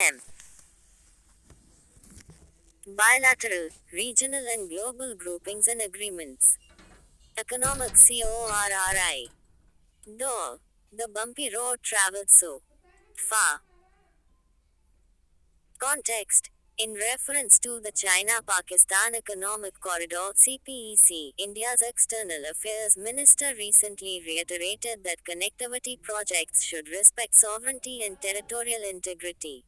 M. Bilateral, regional and global groupings and agreements. Economic CORRI. Though the bumpy road traveled so far. Context. In reference to the China-Pakistan Economic Corridor (CPEC), India's External Affairs Minister recently reiterated that connectivity projects should respect sovereignty and territorial integrity.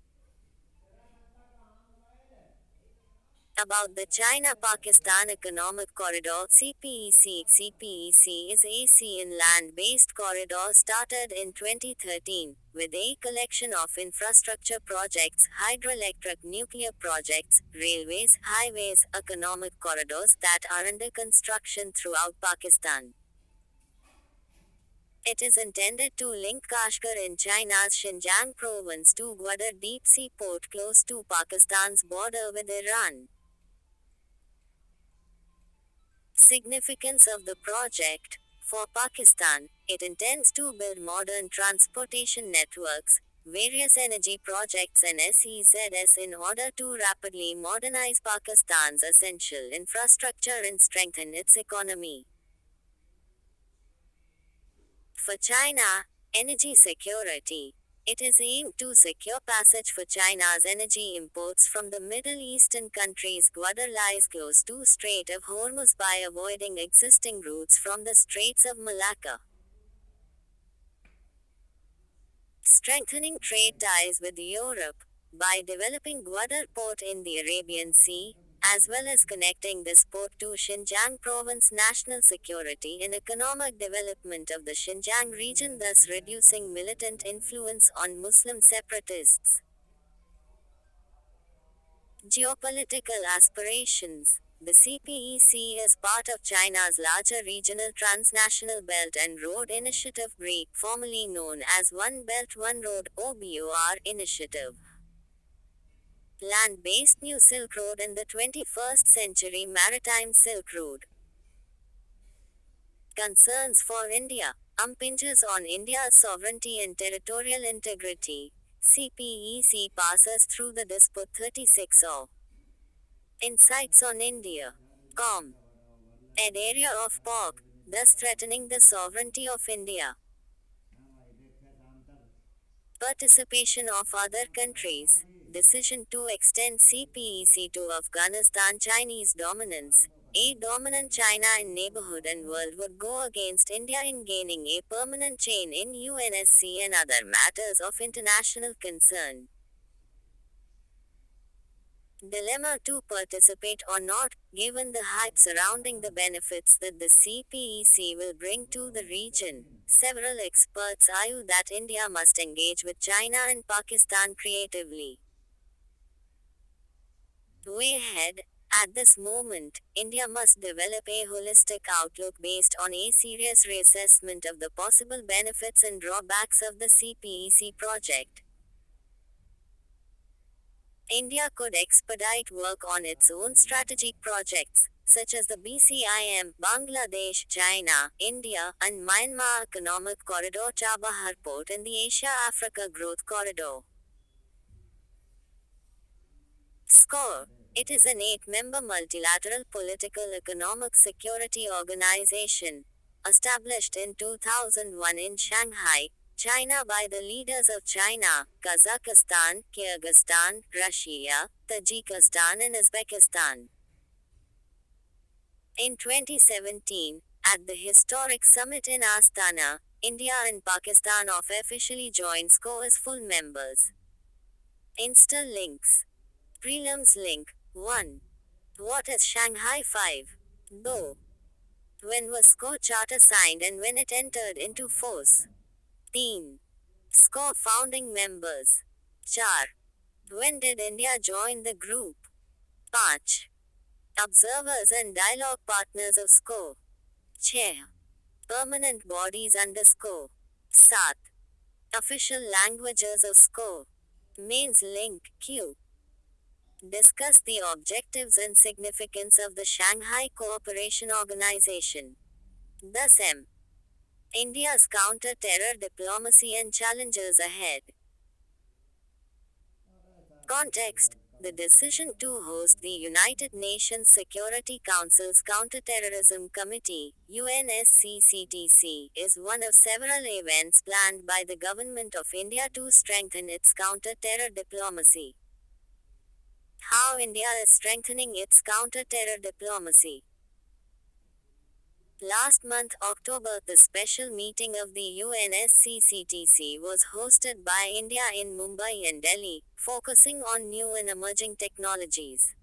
About the China-Pakistan Economic Corridor (CPEC). CPEC is a sea and land-based corridor started in 2013, with a collection of infrastructure projects, hydroelectric nuclear projects, railways, highways, economic corridors that are under construction throughout Pakistan. It is intended to link Kashgar in China's Xinjiang province to Gwadar deep-sea port close to Pakistan's border with Iran. Significance of the project. For Pakistan, it intends to build modern transportation networks, various energy projects and SEZs in order to rapidly modernize Pakistan's essential infrastructure and strengthen its economy. For China, energy security. It is aimed to secure passage for China's energy imports from the Middle Eastern countries. Gwadar lies close to Strait of Hormuz by avoiding existing routes from the Straits of Malacca. Strengthening trade ties with Europe. By developing Gwadar port in the Arabian Sea, as well as connecting this port to Xinjiang province, national security and economic development of the Xinjiang region, thus reducing militant influence on Muslim separatists. Geopolitical aspirations. The CPEC is part of China's larger regional transnational Belt and Road Initiative (BRIC), formerly known as One Belt One Road (OBOR) initiative. Land-based New Silk Road in the 21st century Maritime Silk Road. Concerns for India. Impinges on India's sovereignty and territorial integrity. CPEC passes through the dispute 36O. Insights on India. Ed area of POC, thus threatening the sovereignty of India. Participation of other countries. Decision to extend CPEC to Afghanistan. Chinese dominance. A dominant China in neighborhood and world would go against India in gaining a permanent chain in UNSC and other matters of international concern. Dilemma to participate or not, given the hype surrounding the benefits that the CPEC will bring to the region. Several experts argue that India must engage with China and Pakistan creatively. Way ahead. At this moment, India must develop a holistic outlook based on a serious reassessment of the possible benefits and drawbacks of the CPEC project. India could expedite work on its own strategic projects, such as the BCIM, Bangladesh, China, India, and Myanmar Economic Corridor, Chabahar Port, and the Asia-Africa Growth Corridor. SCORE. It is an 8-member multilateral political economic security organization, established in 2001 in Shanghai, China by the leaders of China, Kazakhstan, Kyrgyzstan, Russia, Tajikistan and Uzbekistan. In 2017, at the historic summit in Astana, India and Pakistan officially joined SCORE as full members. Insta links. Prelims link. 1. What is Shanghai 5? Though. When was SCORE Charter signed and when it entered into force? 3. SCORE founding members. 4. When did India join the group? 5. Observers and dialogue partners of SCORE. Chair. Permanent bodies under SCORE. 7. Official languages of SCORE. Mains link. Q. Discuss the objectives and significance of the Shanghai Cooperation Organization. Thus M. India's counter-terror diplomacy and challenges ahead. Context: the decision to host the United Nations Security Council's Counterterrorism Committee, UNSCCTC, is one of several events planned by the Government of India to strengthen its counter-terror diplomacy. How India is strengthening its counter-terror diplomacy. Last month, October, the special meeting of the UNSCCTC was hosted by India in Mumbai and Delhi, focusing on new and emerging technologies.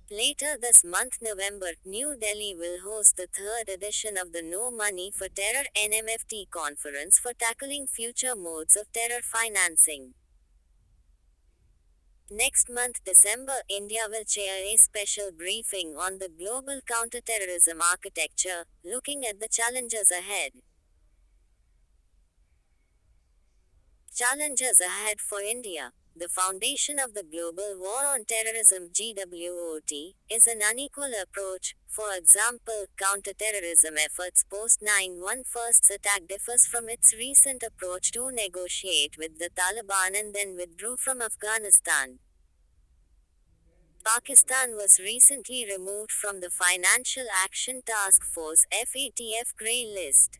Later this month, November, New Delhi will host the third edition of the No Money for Terror (NMFT) conference for tackling future modes of terror financing. Next month, December, India will chair a special briefing on the global counterterrorism architecture, looking at the challenges ahead. Challenges ahead for India. The foundation of the global war on terrorism (GWOT) is an unequal approach. For example, counterterrorism efforts post 9/11 attack differs from its recent approach to negotiate with the Taliban and then withdrew from Afghanistan. Pakistan was recently removed from the Financial Action Task Force (FATF) grey list.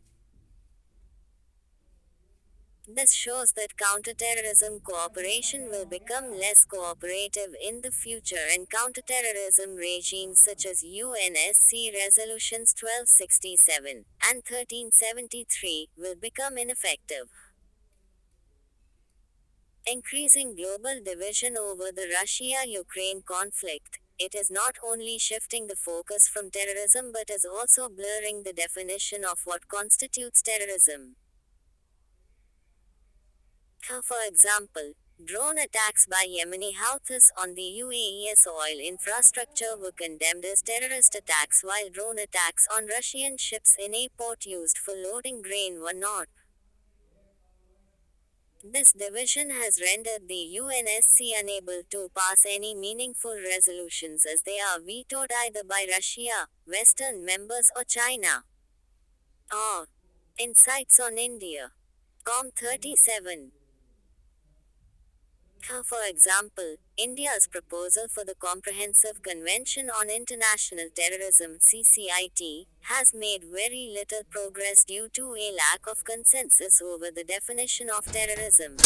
This shows that counterterrorism cooperation will become less cooperative in the future and counterterrorism regimes such as UNSC Resolutions 1267 and 1373 will become ineffective. Increasing global division over the Russia-Ukraine conflict, it is not only shifting the focus from terrorism but is also blurring the definition of what constitutes terrorism. For example, drone attacks by Yemeni Houthis on the UAE's oil infrastructure were condemned as terrorist attacks while drone attacks on Russian ships in a port used for loading grain were not. This division has rendered the UNSC unable to pass any meaningful resolutions as they are vetoed either by Russia, Western members or China. Insights on India. COM 37. For example, India's proposal for the Comprehensive Convention on International Terrorism (CCIT) has made very little progress due to a lack of consensus over the definition of terrorism.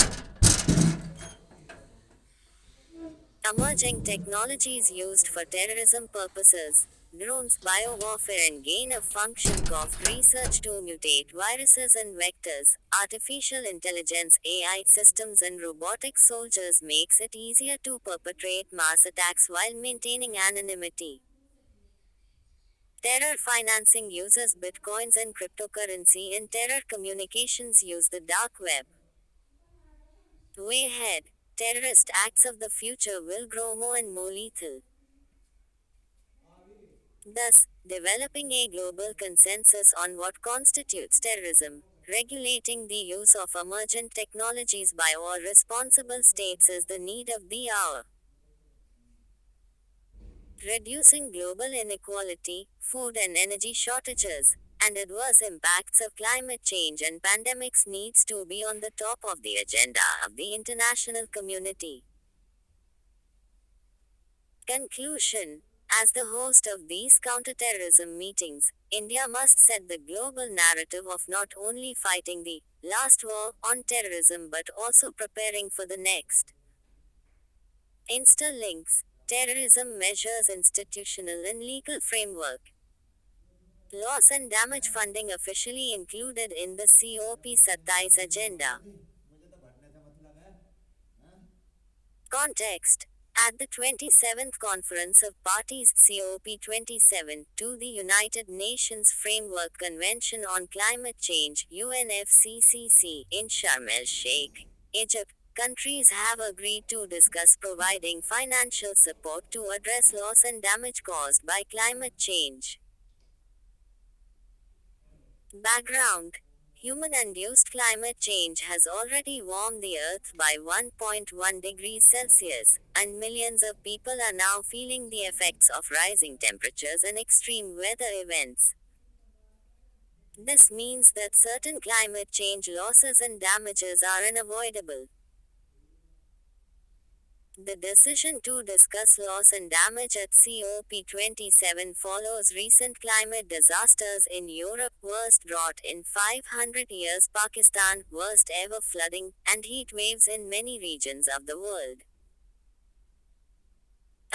Emerging technologies used for terrorism purposes. Drones, biowarfare and gain-of-function (GOF) research to mutate viruses and vectors, artificial intelligence (AI) systems and robotic soldiers makes it easier to perpetrate mass attacks while maintaining anonymity. Terror financing uses bitcoins and cryptocurrency and terror communications use the dark web. Way ahead, terrorist acts of the future will grow more and more lethal. Thus, developing a global consensus on what constitutes terrorism, regulating the use of emergent technologies by all responsible states is the need of the hour. Reducing global inequality, food and energy shortages, and adverse impacts of climate change and pandemics needs to be on the top of the agenda of the international community. Conclusion. As the host of these counterterrorism meetings, India must set the global narrative of not only fighting the last war on terrorism but also preparing for the next. Interlinks. Terrorism measures institutional and legal framework. Loss and damage funding officially included in the COP27 agenda. Context. At the 27th Conference of Parties COP27 to the United Nations Framework Convention on Climate Change (UNFCCC) in Sharm el-Sheikh, Egypt, countries have agreed to discuss providing financial support to address loss and damage caused by climate change. Background. Human-induced climate change has already warmed the Earth by 1.1 degrees Celsius, and millions of people are now feeling the effects of rising temperatures and extreme weather events. This means that certain climate change losses and damages are unavoidable. The decision to discuss loss and damage at COP27 follows recent climate disasters in Europe, worst drought in 500 years, Pakistan, worst ever flooding, and heat waves in many regions of the world.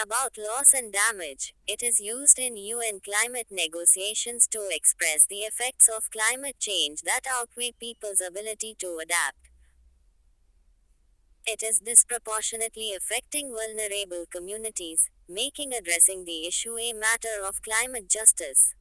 About loss and damage, it is used in UN climate negotiations to express the effects of climate change that outweigh people's ability to adapt. It is disproportionately affecting vulnerable communities, making addressing the issue a matter of climate justice.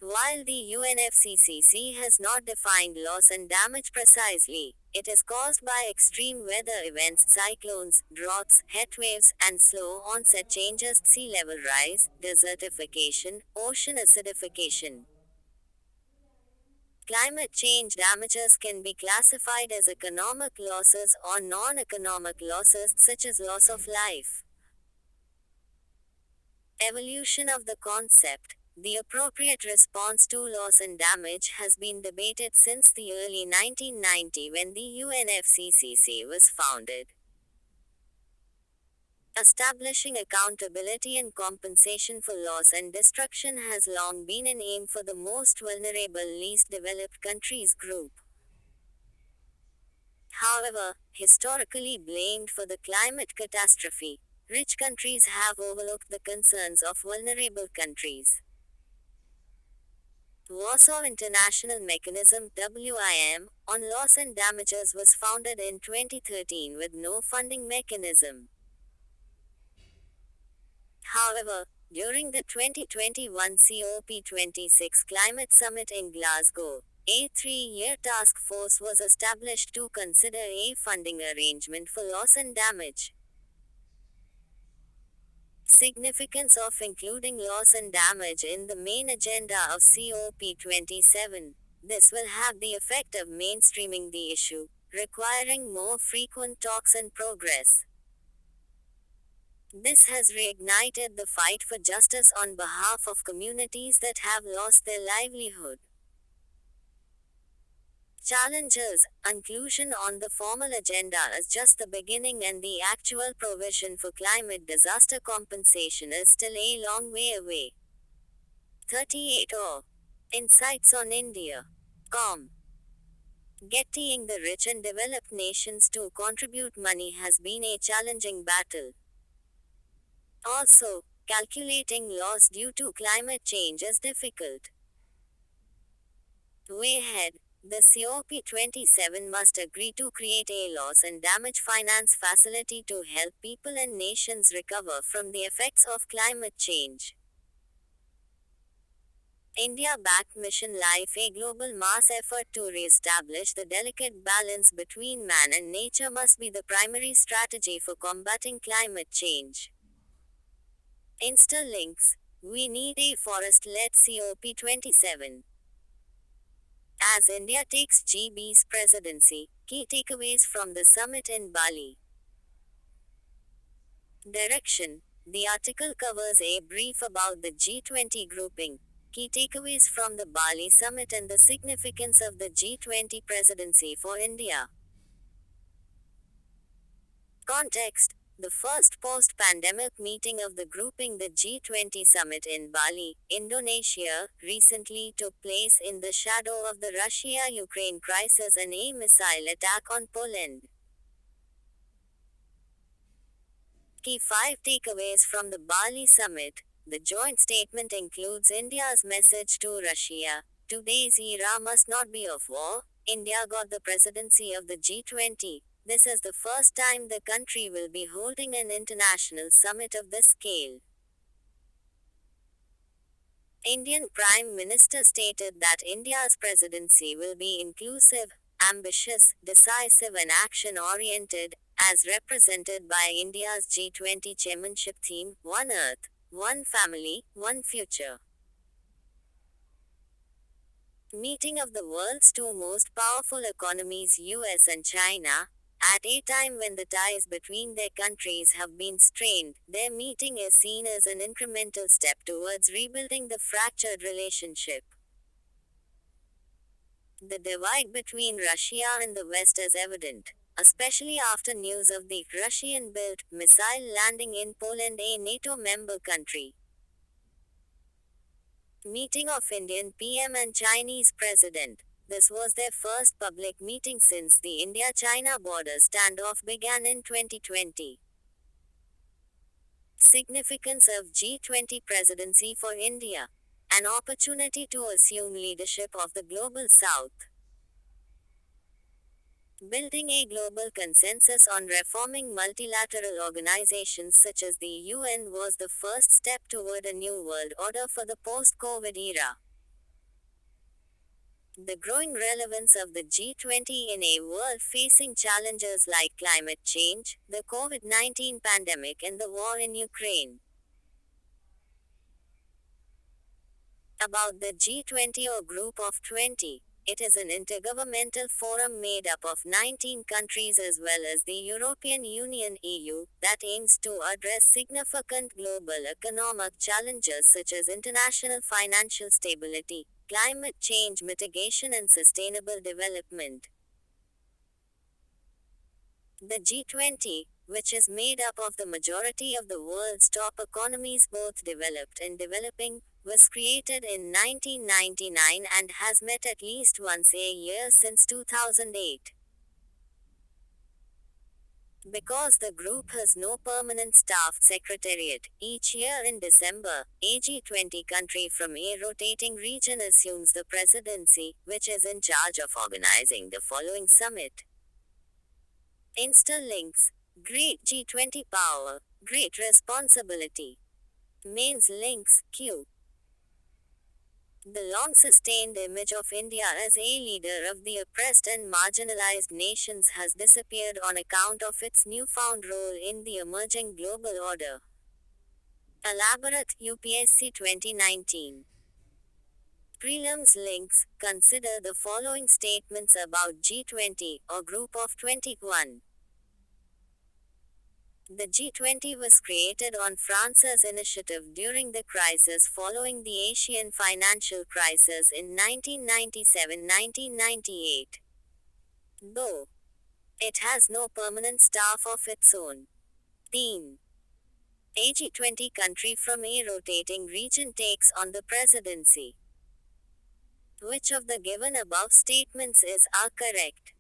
While the UNFCCC has not defined loss and damage precisely, it is caused by extreme weather events, cyclones, droughts, heatwaves, and slow onset changes, sea level rise, desertification, ocean acidification. Climate change damages can be classified as economic losses or non-economic losses, such as loss of life. Evolution of the concept. The appropriate response to loss and damage has been debated since the early 1990s when the UNFCCC was founded. Establishing accountability and compensation for loss and destruction has long been an aim for the most vulnerable, least developed countries group. However, historically blamed for the climate catastrophe, rich countries have overlooked the concerns of vulnerable countries. Warsaw International Mechanism (WIM) on loss and damages was founded in 2013 with no funding mechanism. However, during the 2021 COP26 Climate Summit in Glasgow, a three-year task force was established to consider a funding arrangement for loss and damage. Significance of including loss and damage in the main agenda of COP27. This will have the effect of mainstreaming the issue, requiring more frequent talks and progress. This has reignited the fight for justice on behalf of communities that have lost their livelihood. Challenges. Inclusion on the formal agenda is just the beginning, and the actual provision for climate disaster compensation is still a long way away. 38 or Insights on India. Com. Getting the rich and developed nations to contribute money has been a challenging battle. Also, calculating loss due to climate change is difficult. Way ahead, the COP27 must agree to create a loss and damage finance facility to help people and nations recover from the effects of climate change. India-backed Mission Life, a global mass effort to re-establish the delicate balance between man and nature, must be the primary strategy for combating climate change. Insta-links. We need a forest-led COP27. As India takes GB's presidency, key takeaways from the summit in Bali. Direction. The article covers a brief about the G20 grouping, key takeaways from the Bali summit, and the significance of the G20 presidency for India. Context. The first post-pandemic meeting of the grouping, the G20 summit in Bali, Indonesia, recently took place in the shadow of the Russia-Ukraine crisis and a missile attack on Poland. Key 5 takeaways from the Bali summit. The joint statement includes India's message to Russia: today's era must not be of war. India got the presidency of the G20. This is the first time the country will be holding an international summit of this scale. Indian Prime Minister stated that India's presidency will be inclusive, ambitious, decisive, and action-oriented, as represented by India's G20 chairmanship theme, One Earth, One Family, One Future. Meeting of the world's two most powerful economies, US and China, at a time when the ties between their countries have been strained. Their meeting is seen as an incremental step towards rebuilding the fractured relationship. The divide between Russia and the West is evident, especially after news of the Russian built missile landing in Poland, a NATO member country. Meeting of Indian PM and Chinese President. This was their first public meeting since the India China border standoff began in 2020. Significance of G20 presidency for India. An opportunity to assume leadership of the global south. Building a global consensus on reforming multilateral organizations such as the UN was the first step toward a new world order for the post-COVID era. The growing relevance of the G20 in a world facing challenges like climate change, the COVID-19 pandemic, and the war in Ukraine. About the G20 or Group of 20. It is an intergovernmental forum made up of 19 countries as well as the European Union (EU) that aims to address significant global economic challenges such as international financial stability, climate change mitigation, and sustainable development. The G20, which is made up of the majority of the world's top economies, both developed and developing, was created in 1999 and has met at least once a year since 2008. Because the group has no permanent staff secretariat, each year in December, a G20 country from a rotating region assumes the presidency, which is in charge of organizing the following summit. Interlinks. Great G20 power, great responsibility. Mains links, Q. The long sustained image of India as a leader of the oppressed and marginalized nations has disappeared on account of its newfound role in the emerging global order. Elaborate UPSC 2019. Prelims links. Consider the following statements about G20 or Group of 21. The G20 was created on France's initiative during the crisis following the Asian financial crisis in 1997-1998. Though it has no permanent staff of its own. Theme. A G20 country from a rotating region takes on the presidency. Which of the given above statements are correct?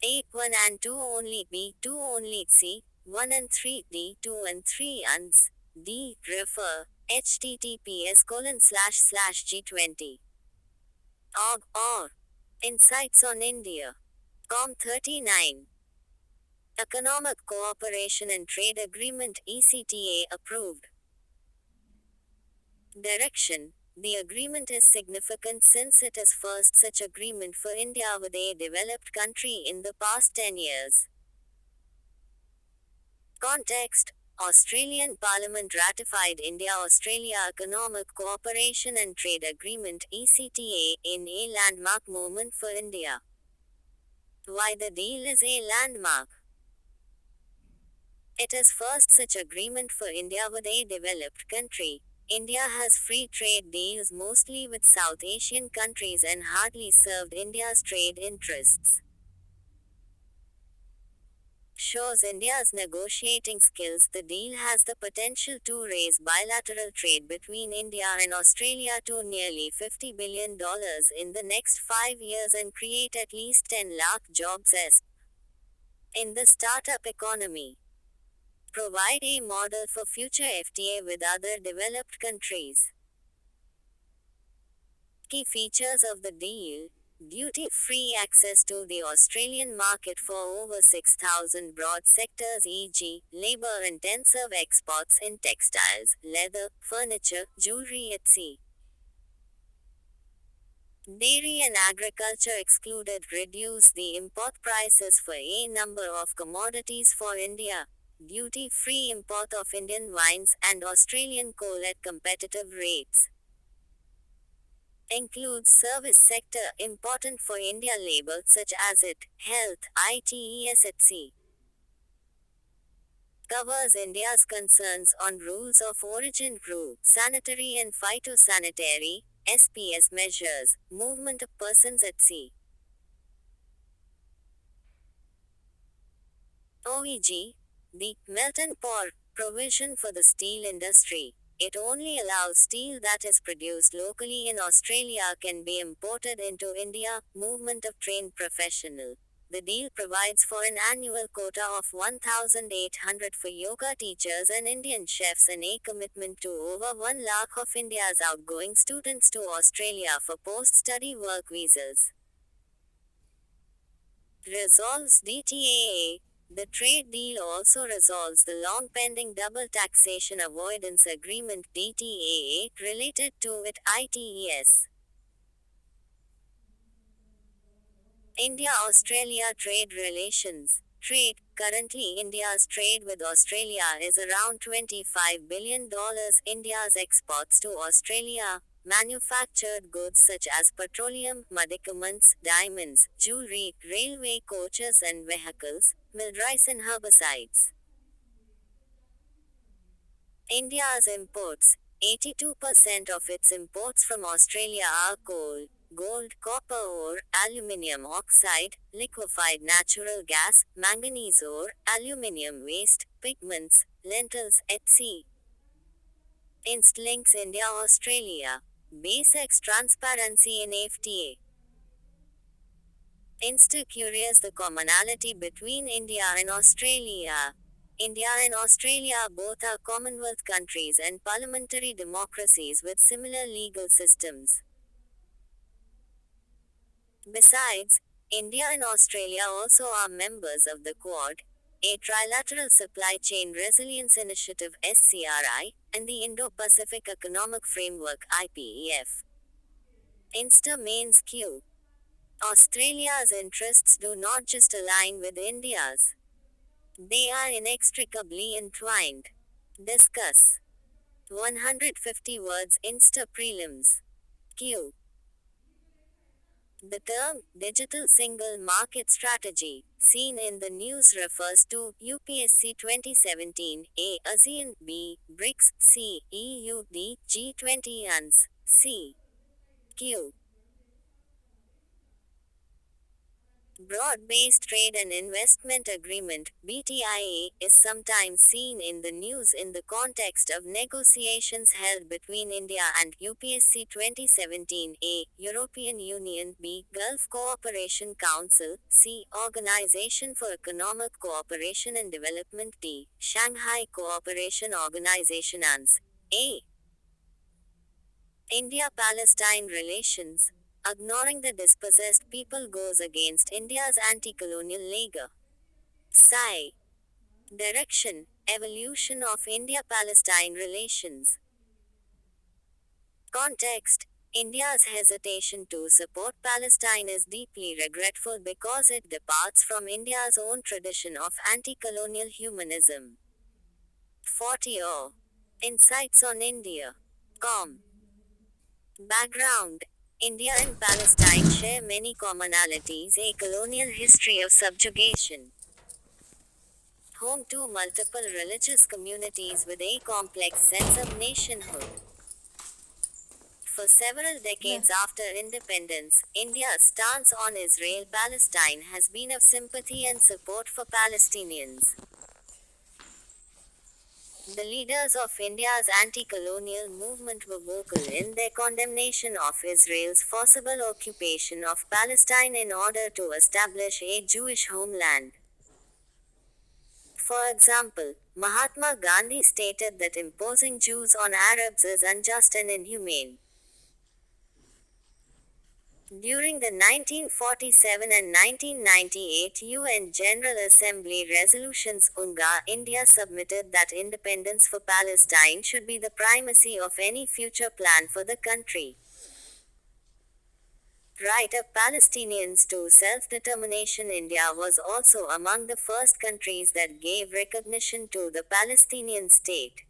A. 1 and 2 only. B. 2 only. C. 1 and 3. D. 2 and 3 uns. D. Refer. https://g20. org or Insights on India. Com 39. Economic Cooperation and Trade Agreement ECTA approved. Direction. The agreement is significant since it is first such agreement for India with a developed country in the past 10 years. Context. Australian Parliament ratified India-Australia Economic Cooperation and Trade Agreement ECTA in a landmark moment for India. Why the deal is a landmark? It is first such agreement for India with a developed country. India has free trade deals mostly with South Asian countries and hardly served India's trade interests. Shows India's negotiating skills. The deal has the potential to raise bilateral trade between India and Australia to nearly $50 billion in the next 5 years and create at least 10 lakh jobs in the startup economy. Provide a model for future FTA with other developed countries. Key features of the deal. Duty-free access to the Australian market for over 6,000 broad sectors, e.g., labor-intensive exports in textiles, leather, furniture, jewelry, etc. Dairy and agriculture excluded. Reduce the import prices for a number of commodities for India. Duty-free import of Indian wines and Australian coal at competitive rates. Includes service sector important for India label such as health, ITES etc. Covers India's concerns on rules of origin, sanitary and phytosanitary, SPS measures movement of persons at sea. OEG, the melt and pour provision for the steel industry. It only allows steel that is produced locally in Australia can be imported into India. Movement of trained professional. The deal provides for an annual quota of 1,800 for yoga teachers and Indian chefs and a commitment to over 1 lakh of India's outgoing students to Australia for post-study work visas. Resolves DTAA. The trade deal also resolves the long pending double taxation avoidance agreement DTAA related to it ITES. India Australia trade relations. Trade. Currently, India's trade with Australia is around $25 billion. India's exports to Australia, manufactured goods such as petroleum, medicaments, diamonds, jewelry, railway coaches and vehicles, milled rice and herbicides. India's imports. 82% of its imports from Australia are coal, gold, copper ore, aluminium oxide, liquefied natural gas, manganese ore, aluminium waste, pigments, lentils, etc. Links India Australia. Basics transparency in FTA. Curious the commonality between India and Australia. India and Australia both are Commonwealth countries and parliamentary democracies with similar legal systems. Besides, India and Australia also are members of the Quad, a trilateral supply chain resilience initiative SCRI, and the Indo-Pacific Economic Framework IPEF. Mains Q. Australia's interests do not just align with India's. They are inextricably entwined. Discuss. 150 words Insta prelims. Q. The term digital single market strategy, seen in the news, refers to UPSC 2017, A. ASEAN, B. BRICS, C. EU, D. G20 UNS, C. Q. Broad-Based Trade and Investment Agreement (BTIA) is sometimes seen in the news in the context of negotiations held between India and UPSC 2017 A. European Union B. Gulf Cooperation Council C. Organization for Economic Cooperation and Development D. Shanghai Cooperation Organization UNS A. India-Palestine relations. Ignoring the dispossessed people goes against India's anti-colonial league. Psi. Direction, evolution of India-Palestine relations. Context. India's hesitation to support Palestine is deeply regretful because it departs from India's own tradition of anti-colonial humanism. 40 Insights on India. Background. India and Palestine share many commonalities: a colonial history of subjugation, home to multiple religious communities with a complex sense of nationhood. For several decades after independence, India's stance on Israel-Palestine has been of sympathy and support for Palestinians. The leaders of India's anti-colonial movement were vocal in their condemnation of Israel's forcible occupation of Palestine in order to establish a Jewish homeland. For example, Mahatma Gandhi stated that imposing Jews on Arabs is unjust and inhumane. During the 1947 and 1998 UN General Assembly resolutions, UNGA, India submitted that independence for Palestine should be the primacy of any future plan for the country. Right of Palestinians to self-determination. India was also among the first countries that gave recognition to the Palestinian state.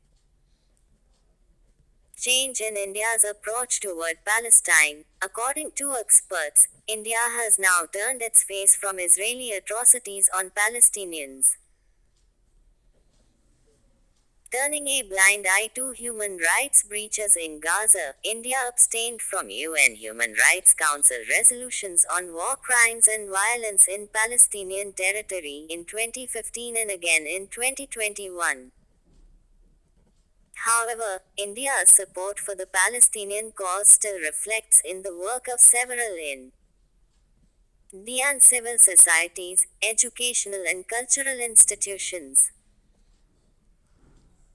Change in India's approach toward Palestine. According to experts, India has now turned its face from Israeli atrocities on Palestinians. Turning a blind eye to human rights breaches in Gaza, India abstained from UN Human Rights Council resolutions on war crimes and violence in Palestinian territory in 2015 and again in 2021. However, India's support for the Palestinian cause still reflects in the work of several Indian civil societies, educational and cultural institutions.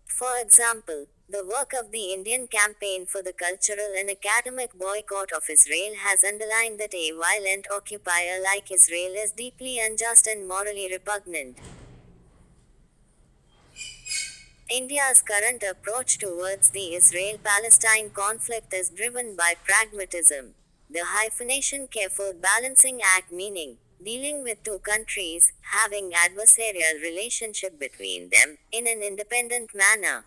For example, the work of the Indian Campaign for the Cultural and Academic Boycott of Israel has underlined that a violent occupier like Israel is deeply unjust and morally repugnant. India's current approach towards the Israel-Palestine conflict is driven by pragmatism. The hyphenation careful balancing act meaning, dealing with two countries, having adversarial relationship between them, in an independent manner.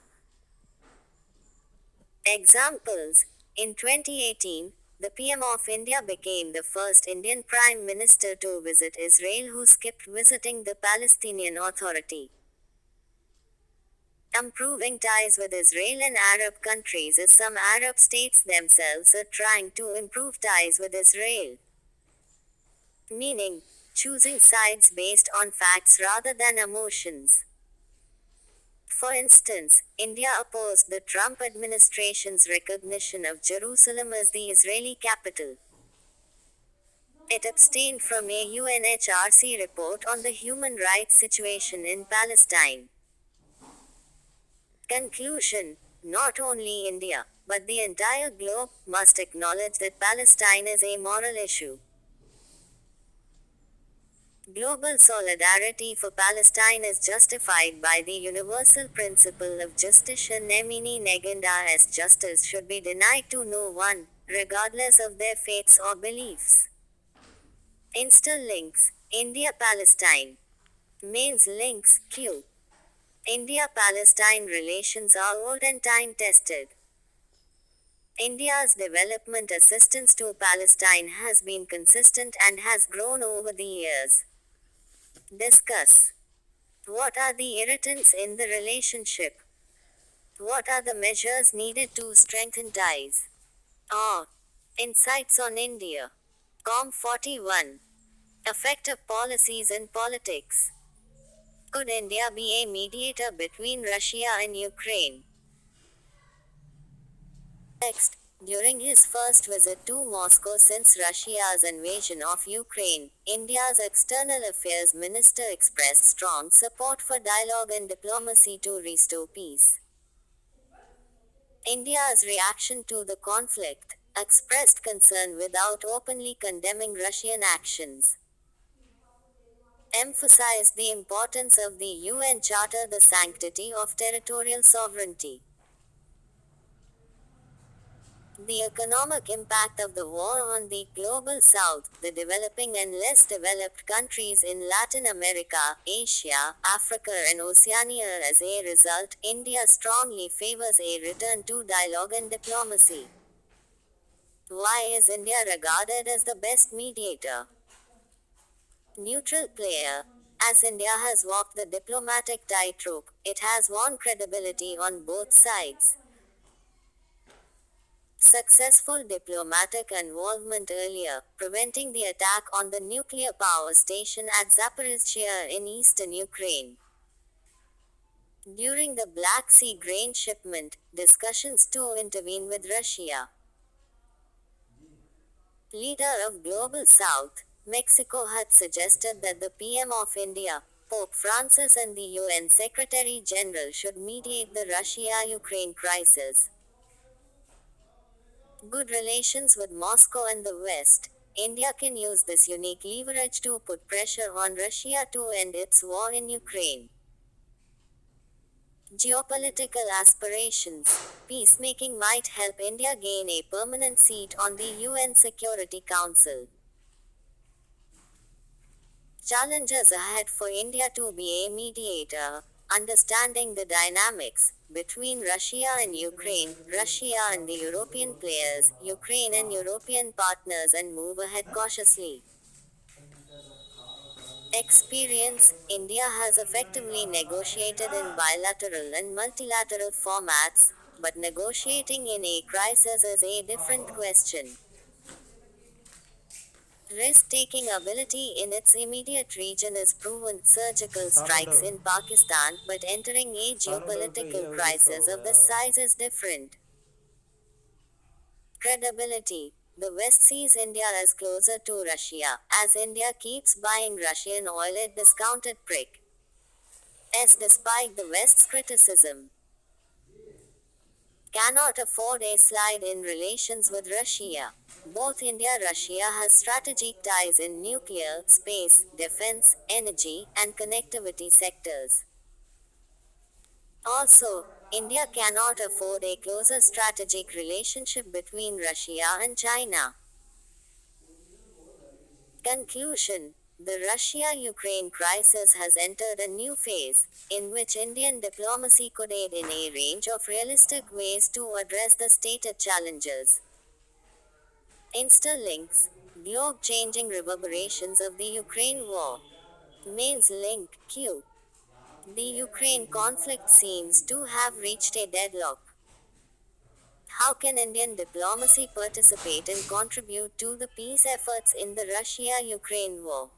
Examples. In 2018, the PM of India became the first Indian Prime Minister to visit Israel who skipped visiting the Palestinian Authority. Improving ties with Israel and Arab countries as some Arab states themselves are trying to improve ties with Israel. Meaning, choosing sides based on facts rather than emotions. For instance, India opposed the Trump administration's recognition of Jerusalem as the Israeli capital. It abstained from a UNHRC report on the human rights situation in Palestine. Conclusion. Not only India, but the entire globe, must acknowledge that Palestine is a moral issue. Global solidarity for Palestine is justified by the universal principle of Justitia Nemini Neganda, as justice should be denied to no one, regardless of their faiths or beliefs. Insta links. India-Palestine. Mains links. Q. India-Palestine relations are old and time-tested. India's development assistance to Palestine has been consistent and has grown over the years. Discuss. What are the irritants in the relationship? What are the measures needed to strengthen ties? Or. Insights on India. Com 41. Effect of policies in politics. Could India be a mediator between Russia and Ukraine? Text. During his first visit to Moscow since Russia's invasion of Ukraine, India's External Affairs Minister expressed strong support for dialogue and diplomacy to restore peace. India's reaction to the conflict expressed concern without openly condemning Russian actions. Emphasized the importance of the UN Charter, the sanctity of territorial sovereignty. The economic impact of the war on the global south, the developing and less developed countries in Latin America, Asia, Africa and Oceania. As a result, India strongly favors a return to dialogue and diplomacy. Why is India regarded as the best mediator? Neutral player. As India has walked the diplomatic tightrope, it has won credibility on both sides. Successful diplomatic involvement earlier, preventing the attack on the nuclear power station at Zaporizhzhia in eastern Ukraine. During the Black Sea grain shipment, discussions to intervene with Russia. Leader of Global South, Mexico had suggested that the PM of India, Pope Francis and the UN Secretary General should mediate the Russia-Ukraine crisis. Good relations with Moscow and the West. India can use this unique leverage to put pressure on Russia to end its war in Ukraine. Geopolitical aspirations. Peacemaking might help India gain a permanent seat on the UN Security Council. Challenges ahead for India to be a mediator. Understanding the dynamics between Russia and Ukraine, Russia and the European players, Ukraine and European partners, and move ahead cautiously. Experience: India has effectively negotiated in bilateral and multilateral formats, but negotiating in a crisis is a different question. Risk taking ability in its immediate region is proven. Surgical strikes in Pakistan, but entering a geopolitical crisis of this size is different. Credibility: the West sees India as closer to Russia, as India keeps buying Russian oil at discounted prices. Despite the West's criticism, cannot afford a slide in relations with Russia. Both India-Russia has strategic ties in nuclear, space, defense, energy, and connectivity sectors. Also, India cannot afford a closer strategic relationship between Russia and China. Conclusion: the Russia-Ukraine crisis has entered a new phase, in which Indian diplomacy could aid in a range of realistic ways to address the stated challenges. Interlinks: globe-changing reverberations of the Ukraine war. Mains link Q. The Ukraine conflict seems to have reached a deadlock. How can Indian diplomacy participate and contribute to the peace efforts in the Russia-Ukraine war?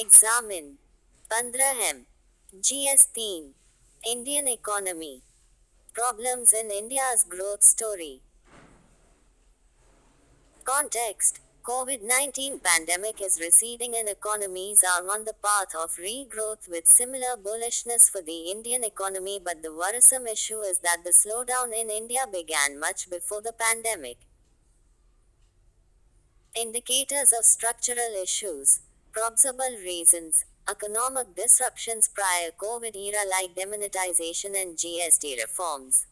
Examine 15M. GS theme: Indian economy. Problems in India's growth story. Context: COVID-19 pandemic is receding and economies are on the path of regrowth with similar bullishness for the Indian economy, but the worrisome issue is that the slowdown in India began much before the pandemic. Indicators of structural issues. Probable reasons: economic disruptions prior COVID era like demonetization and GST reforms.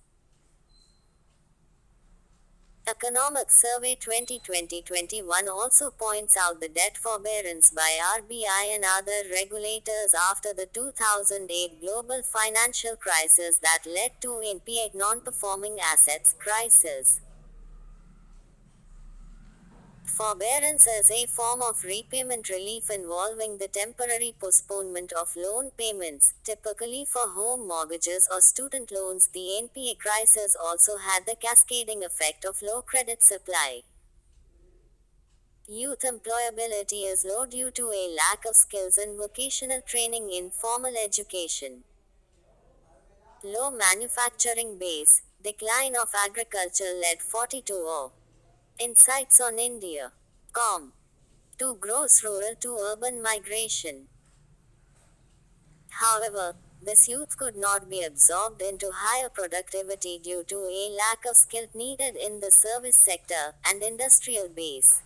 Economic Survey 2020-21 also points out the debt forbearance by RBI and other regulators after the 2008 global financial crisis that led to NPA non-performing assets crisis. Forbearance is a form of repayment relief involving the temporary postponement of loan payments, typically for home mortgages or student loans. The NPA crisis also had the cascading effect of low credit supply. Youth employability is low due to a lack of skills and vocational training in formal education. Low manufacturing base, decline of agriculture led 42 Insights on India. Com. To gross rural to urban migration. However, this youth could not be absorbed into higher productivity due to a lack of skill needed in the service sector and industrial base.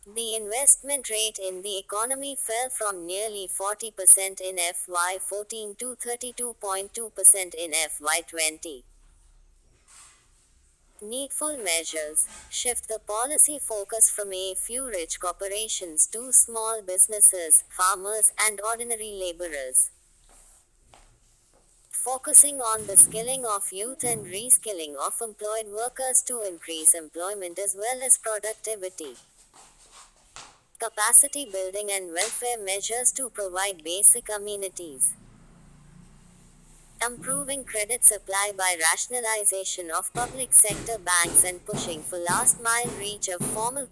The investment rate in the economy fell from nearly 40% in FY14 to 32.2% in FY20. Needful measures: shift the policy focus from a few rich corporations to small businesses, farmers, and ordinary laborers. Focusing on the skilling of youth and reskilling of employed workers to increase employment as well as productivity. Capacity building and welfare measures to provide basic amenities. Improving credit supply by rationalization of public sector banks and pushing for last mile reach of formal